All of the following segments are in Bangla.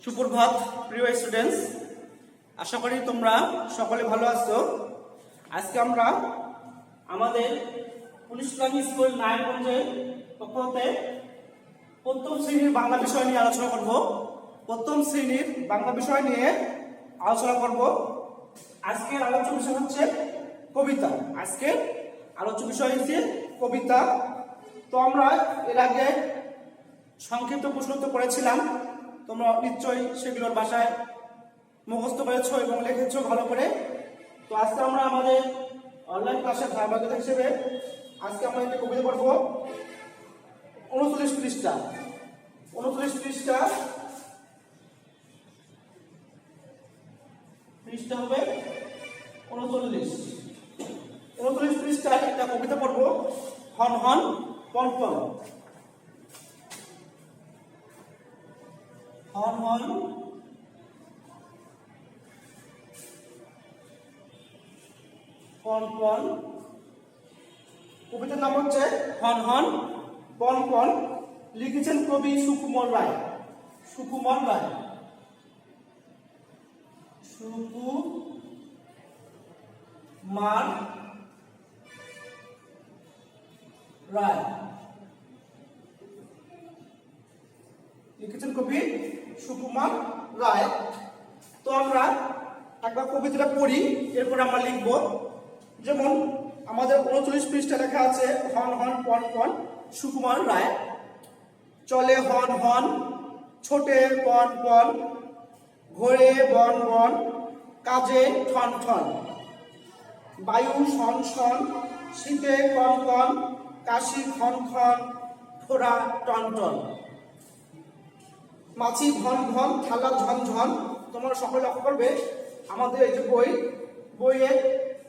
সুপ্রভাত প্রিয় স্টুডেন্টস, আশা করি তোমরা সকলে ভালো আছো। আজকে আমরা আমাদের পুলিশ ইসলামী স্কুল নারায়ণগঞ্জের পক্ষ হতে প্রথম শ্রেণীর বাংলা বিষয় নিয়ে আলোচনা করব। প্রথম শ্রেণীর বাংলা বিষয় নিয়ে আলোচনা করব। আজকের আলোচ্য বিষয় হচ্ছে কবিতা। আজকের আলোচ্য বিষয় হচ্ছে কবিতা। তো আমরা এর আগে সংক্ষিপ্ত প্রশ্নোত্তর করেছিলাম, তোমরা নিশ্চয়ই সেগুলোর বাসায় মুখস্থ করেছো এবং লিখেছো ভালো করে। তো আজকে আমরা আমাদের অনলাইন ক্লাসের ধারাবাহিকতা হিসেবে আজকে আমরা একটা কবিতা পড়বো 39 পৃষ্ঠা। 39 পৃষ্ঠা হবে 39 পৃষ্ঠায় একটা কবিতা পড়বো, হন হন পন পন। হন হন পন পন। কবিতার নাম হচ্ছে হন হন পন পন। লিখেছেন কবি সুকুমার রায়। সুকুমার রায় লিখেছেন কবি সুকুমার রায়। তো আমরা একবার কবিতাটা পড়ি, এরপর আমরা লিখব। যেমন আমাদের 39 পৃষ্ঠা লেখা আছে হন হন পন পন, সুকুমার রায়। চলে হন হন ছোটে পন পন, ঘোরে বন বন কাজে ঠন ঠন। বায়ু শন শন শীতে কন কন, কাশি খন খন ফোড়া টন টন। মাছি ঘন ঘন থালা ঝন ঝন। তোমরা সকলে লক্ষ্য করবে আমাদের এই যে বইয়ের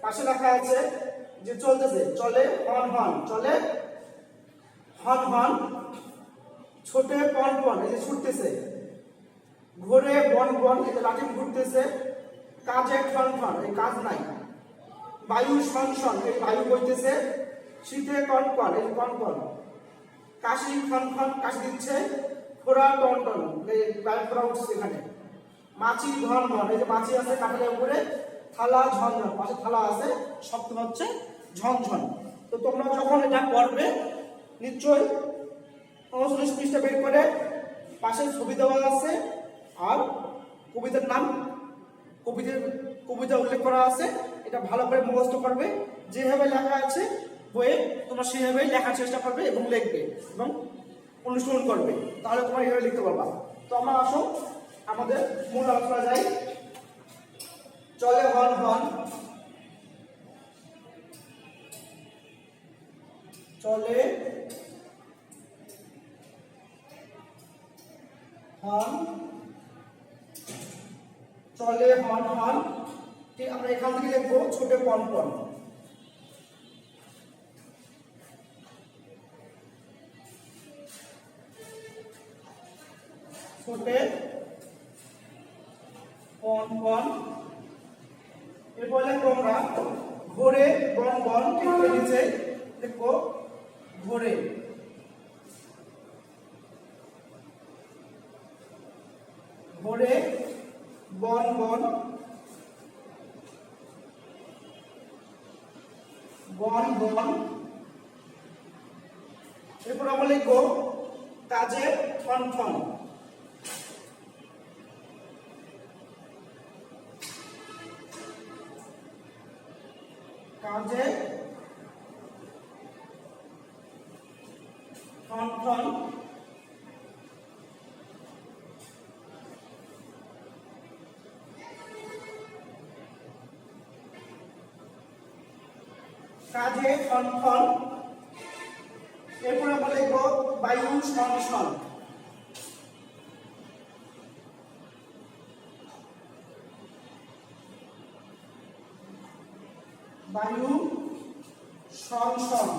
পাশে লেখা আছে যে চলতেছে, চলে হন হন, চলে হন হন ছোটে পন পন, এই যে ছুটতেছে। ঘোরে বন বন, এই যে লাঠি ঘুরতেছে। কাজে ঠন ঠন, এই কাজ নাই। বায়ু শন শন, এই বায়ু বইতেছে। শীতে কন কন, এই কন কন। কাশি খন খন, কাশি দিচ্ছে। ফোড়া টন টন, এই বায়ু ফোড়া উঠছে এখানে। মাছি ঘন ঘন, এই যে মাছি আছে কাঁঠালের উপরে। থালা ঝনঝন, পাশে থালা আছে, শব্দ হচ্ছে ঝনঝন। তো তোমরা যখন এটা পড়বে নিশ্চয়ই 39 পৃষ্ঠা বের করে পাশে ছবি দেওয়া আছে আর কবিতার নাম, কবিতা উল্লেখ করা আছে। এটা ভালো করে মুখস্থ করবে। যেভাবে লেখা আছে বইয়ে তোমরা সেভাবেই লেখার চেষ্টা করবে এবং লিখবে এবং অনুসরণ করবে, তাহলে তোমরা এইভাবে লিখতে পারবা। তো আমরা আসো আমাদের মূল আলোচনা যাই। চলে হন হন, চলে হন, চলে হন হন। ঠিক আমরা এখান থেকে লিখবো ছোটে পন পন। ছোটে পন পন। এরপর লিখবো আমরা ঘোরে বন বন, ঠিক নিচে লিখবো ঘোরে। ঘোরে বন বন, বন বন। এরপর আমরা লিখবো কাজে ঠন ঠন। কাজে ঠন ঠন। কাজে ঠন ঠন। এরপর আমরা লিখব বায়ু শন শন। বায়ু শন শন।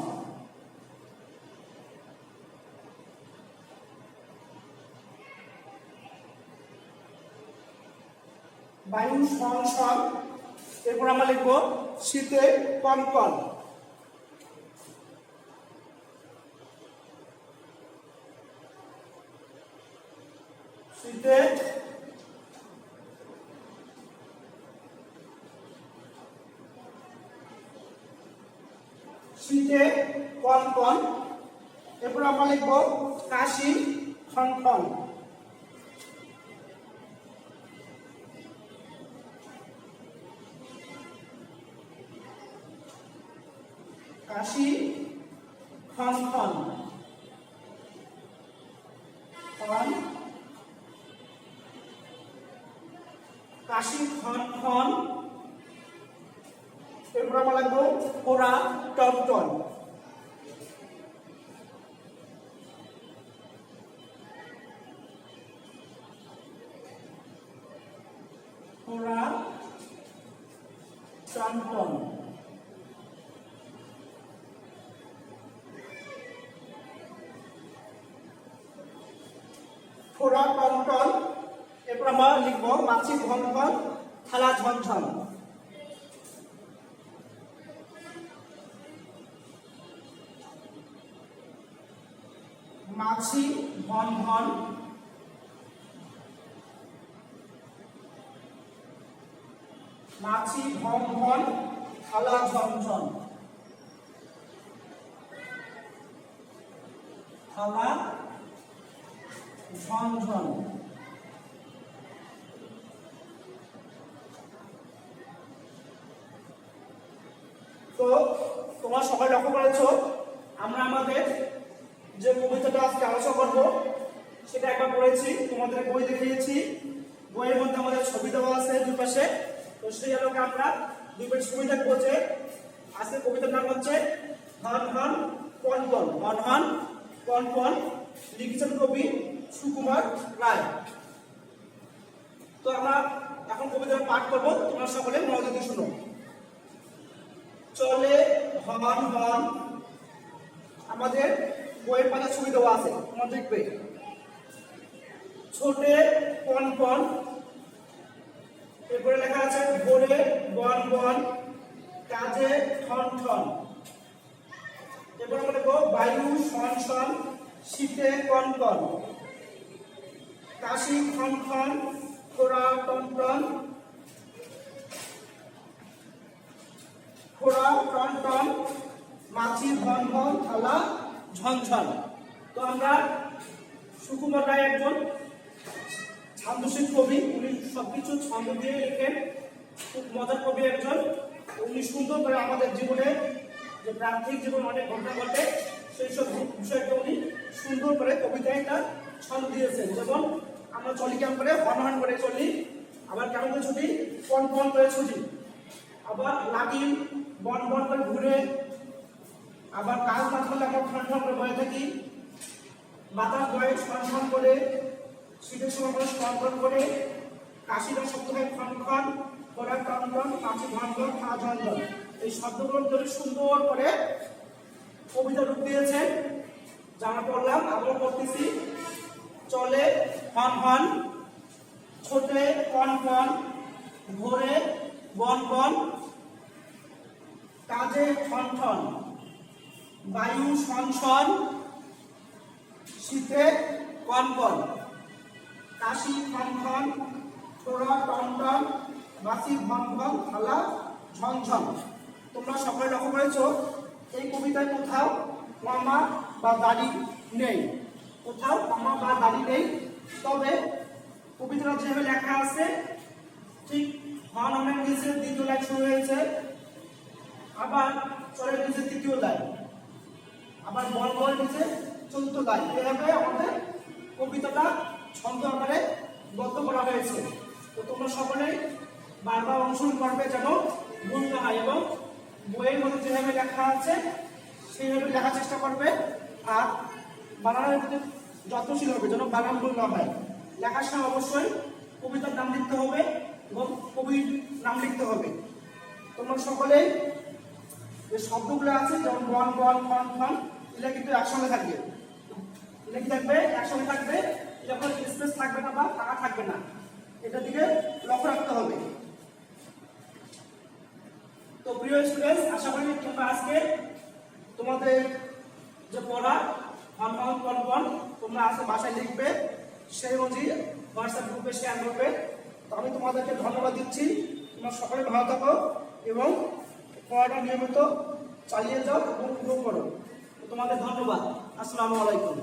বায়ু শন শন। এরপর আমরা লিখব শীতে কন কন। শীতে লিখব কাশি খন খন। কাশি খন খন খন, কাশি খন খন। এরপর আমরা লিখব ফোড়া টনটন। ফোড়া টনটন। ফোড়া টনটন। এরপর আমরা লিখব মাছি ঘন ঘন থালা ঝনঝন। মাছি ঘন ঘন মাছি ঘন ঘন থালা ঝনঝন। থালা ঝনঝন। তো তোমরা সবাই লক্ষ্য করেছো আমরা আমাদের যে কবিতাটা আজকে আলোচনা করবো সেটা একবার পড়েছি, তোমাদের বই দেখিয়েছি। বইয়ের মধ্যে আমাদের ছবি দেওয়া আছে দুই পাশে। তো সেই আলোকে আমরা দুই পাশে ছবি দেখবো। যে আজকে কবিতার নাম হচ্ছে হন হন কন কন। হন হন কন কন, লিখেছেন কবি সুকুমার রায়। তো আমরা এখন কবিতা পাঠ করবো, তোমরা সকলে মনোযোগ দিয়ে শুনো। চলে হন হন, আমাদের বইয়ের পাতা ছবি দেওয়া আছে, তোমরা দেখবে। ছোটে কন কন, এরপরে লেখা আছে ভোরে বন বন, কাজে ঠন ঠন। এরপরে আমরা দেখবো বায়ু শন শন, শীতে কন কন, কাশি খন খন, খোড়া টন টন, খোড়া টন টন, মাছি ঘন ঘন থালা ঝনঝন। তো আমরা সুকুমার রায় একজন ছান্দসিক কবি, উনি সবকিছু ছন্দ দিয়ে লিখেন, খুব মজার কবি একজন। উনি সুন্দর করে আমাদের জীবনে যে প্রান্তিক জীবন অনেক ঘটনা ঘটে সেই সব বিষয়টা উনি সুন্দর করে কবিতায় একটা ছন্দ দিয়েছেন। যেমন আমরা চলি কেমন করে, হন হন করে চলি, আবার কেমন করে ছুটি, কন কন করে ছুটি, আবার লাগি বন বন করে ঘুরে, আবার কাজ না করলে আমরা ঠন ঠন করে বয়ে থাকি, বাতাস বয়ে ছন ছন করে, শীতের সময় করে ছন ছন করে, কাশিটা শব্দ হয় খন খন, খোড়া টন টন, মাছি ঘন ঘন, খা ঝনঝন। এই শব্দগুলো ধরে সুন্দর করে কবিতা রূপ দিয়েছেন, যা আমরা পড়লাম। আবার পড়তেছি। চলে হন হন, ছোটে কন কন, ভোরে বন বন, কাজে ঠন ঠন, বায়ু শন শন, শীতে কন কন, কাশি খন খন, খোড়া টন টন, মাছি ঘন ঘন, থালা ঝনঝন। তোমরা সকলে লক্ষ্য করেছো এই কবিতায় কোথাও কমা বা দাড়ি নেই, কোথাও কমা বা দাড়ি নেই। তবে কবিতাটা যেভাবে লেখা আছে ঠিক হন হনের নিচে দ্বিতীয় লাইন শুরু হয়েছে, আবার চলের নিচে তৃতীয় লাইন, আবার বল বলের নিচে চতুর্থ লাইন। এভাবে আমাদের কবিতাটা ছন্দ আকারে বদ্ধ করা হয়েছে। তো তোমরা সকলেই বারবার অনুসরণ করবে যেন ভুল না হয়, এবং বইয়ের মধ্যে যেভাবে লেখা আছে সেইভাবে লেখার চেষ্টা করবে। আর বানানের প্রতি যত্নশীল হবে যেন বানান ভুল না হয়। লেখার সময় অবশ্যই কবিতার নাম লিখতে হবে এবং কবির নাম লিখতে হবে। তোমরা সকলেই যে শব্দগুলো আছে যেমন বন বন খন খন, এগুলো কিন্তু একসঙ্গে থাকবে, এগুলো কি থাকবে, একসঙ্গে থাকবে। যখন স্পেস থাকবে না বা ফাঁকা থাকবে না, এটার দিকে লক্ষ্য রাখতে হবে। তো প্রিয় স্টুডেন্টস, আশা করি তোমরা আজকে তোমাদের যে পড়া হন হন কন কন তোমরা আজকে বাসায় লিখবে, সেই অনুযায়ী হোয়াটসঅ্যাপ গ্রুপে শেয়ার করবে। তো আমি তোমাদেরকে ধন্যবাদ দিচ্ছি। তোমরা সকলে ভালো থাকো এবং পড়াটা নিয়মিত চালিয়ে যাও এবং গ্রো করো। তোমাদের ধন্যবাদ। আসসালামু আলাইকুম।